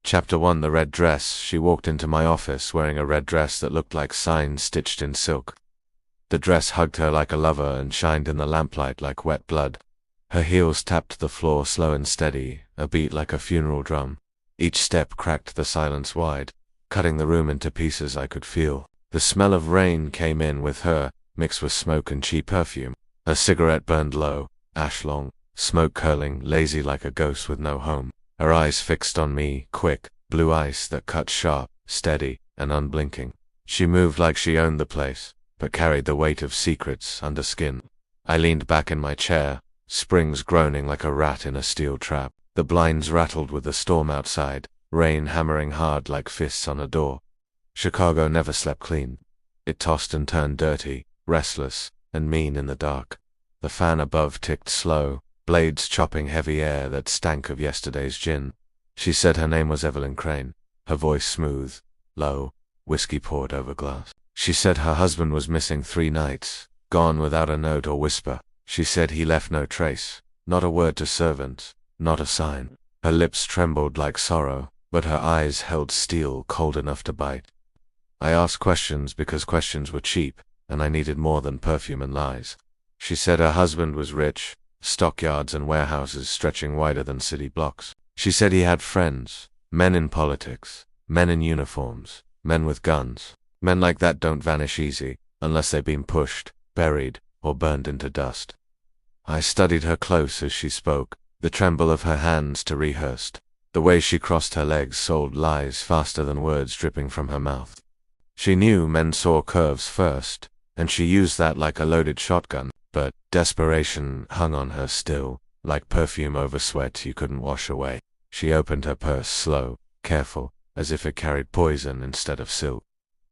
Chapter 1. The Red Dress. She walked into my office wearing a red dress that looked like signs stitched in silk. The dress hugged her like a lover and shined in the lamplight like wet blood. Her heels tapped the floor slow and steady, a beat like a funeral drum. Each step cracked the silence wide, cutting the room into pieces I could feel. The smell of rain came in with her, mixed with smoke and cheap perfume. Her cigarette burned low, ash long, smoke curling, lazy like a ghost with no home. Her eyes fixed on me, quick, blue ice that cut sharp, steady, and unblinking. She moved like she owned the place, but carried the weight of secrets under skin. I leaned back in my chair, springs groaning like a rat in a steel trap. The blinds rattled with the storm outside, rain hammering hard like fists on a door. Chicago never slept clean. It tossed and turned dirty, restless, and mean in the dark. The fan above ticked slow, blades chopping heavy air that stank of yesterday's gin. She said her name was Evelyn Crane, her voice smooth, low, whiskey poured over glass. She said her husband was missing 3 nights, gone without a note or whisper. She said he left no trace, not a word to servants, not a sign. Her lips trembled like sorrow, but her eyes held steel cold enough to bite. I asked questions because questions were cheap, and I needed more than perfume and lies. She said her husband was rich, stockyards and warehouses stretching wider than city blocks. She said he had friends, men in politics, men in uniforms, men with guns. Men like that don't vanish easy, unless they've been pushed, buried, or burned into dust. I studied her close as she spoke, the tremble of her hands to rehearsed. The way she crossed her legs sold lies faster than words dripping from her mouth. She knew men saw curves first, and she used that like a loaded shotgun, but desperation hung on her still, like perfume over sweat you couldn't wash away. She opened her purse slow, careful, as if it carried poison instead of silk.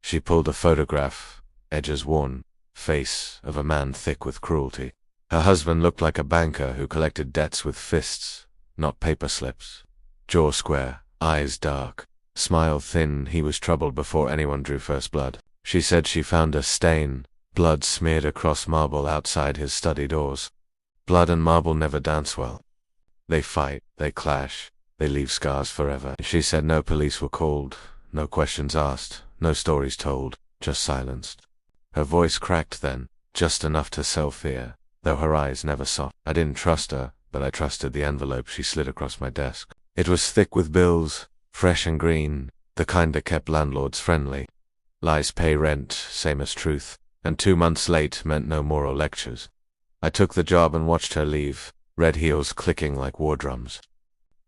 She pulled a photograph, edges worn, face of a man thick with cruelty. Her husband looked like a banker who collected debts with fists, not paper slips. Jaw square, eyes dark, smile thin. He was troubled before anyone drew first blood. She said she found a stain, blood smeared across marble outside his study doors. Blood and marble never dance well. They fight, they clash, they leave scars forever. She said no police were called, no questions asked, no stories told, just silenced. Her voice cracked then, just enough to sell fear, though her eyes never soft. I didn't trust her, but I trusted the envelope she slid across my desk. It was thick with bills, fresh and green, the kind that kept landlords friendly. Lies pay rent, same as truth, and 2 months late meant no moral lectures. I took the job and watched her leave, red heels clicking like war drums.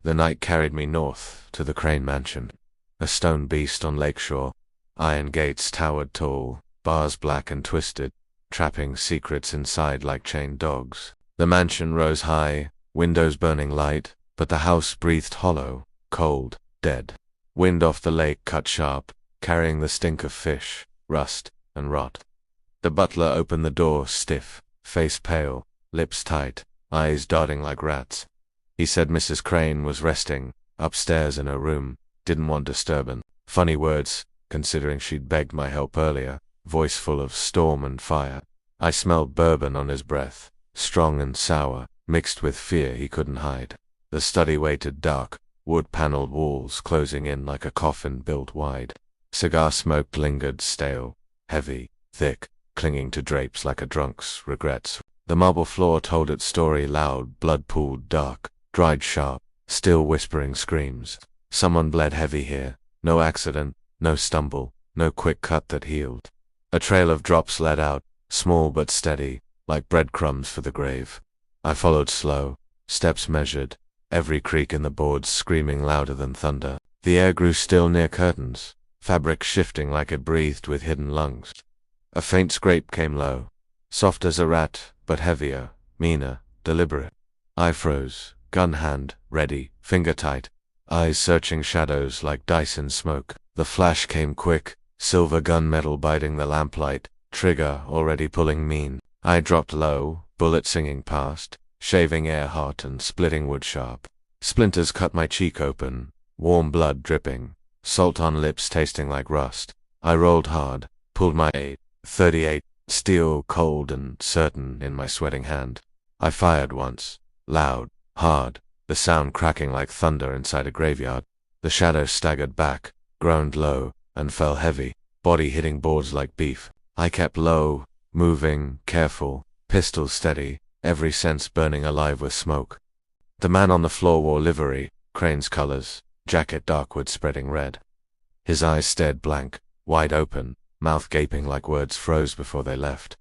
The night carried me north, to the Crane Mansion. A stone beast on Lakeshore. Iron gates towered tall, bars black and twisted, trapping secrets inside like chained dogs. The mansion rose high, windows burning light, but the house breathed hollow, cold, dead. Wind off the lake cut sharp, carrying the stink of fish, rust, and rot. The butler opened the door stiff, face pale, lips tight, eyes darting like rats. He said Mrs. Crane was resting, upstairs in her room, didn't want disturbance. Funny words, considering she'd begged my help earlier, voice full of storm and fire. I smelled bourbon on his breath, strong and sour, mixed with fear he couldn't hide. The study waited dark, wood-paneled walls closing in like a coffin built wide. Cigar smoke lingered stale, heavy, thick, clinging to drapes like a drunk's regrets. The marble floor told its story loud, blood-pooled dark, dried sharp, still whispering screams. Someone bled heavy here, no accident, no stumble, no quick cut that healed. A trail of drops led out, small but steady, like breadcrumbs for the grave. I followed slow, steps measured, every creak in the boards screaming louder than thunder. The air grew still near curtains, fabric shifting like it breathed with hidden lungs. A faint scrape came low, soft as a rat, but heavier, meaner, deliberate. I froze, gun hand, ready, finger tight, eyes searching shadows like dice in smoke. The flash came quick, silver gunmetal biting the lamplight, trigger already pulling mean. I dropped low, bullet singing past, shaving air hot and splitting wood sharp. Splinters cut my cheek open, warm blood dripping, salt on lips tasting like rust. I rolled hard, pulled my .38, steel cold and certain in my sweating hand. I fired once, loud, hard, the sound cracking like thunder inside a graveyard. The shadow staggered back, groaned low, and fell heavy, body hitting boards like beef. I kept low, moving, careful, pistol steady, every sense burning alive with smoke. The man on the floor wore livery, Crane's colors, jacket darkwood spreading red. His eyes stared blank, wide open, mouth gaping like words froze before they left.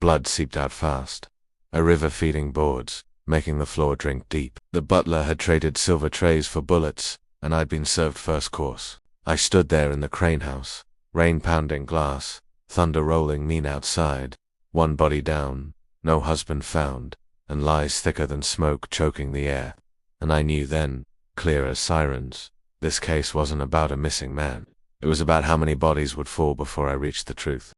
Blood seeped out fast. A river feeding boards, making the floor drink deep. The butler had traded silver trays for bullets, and I'd been served first course. I stood there in the Crane house, rain pounding glass, thunder rolling mean outside, one body down, no husband found, and lies thicker than smoke choking the air. And I knew then, clear as sirens, this case wasn't about a missing man. It was about how many bodies would fall before I reached the truth.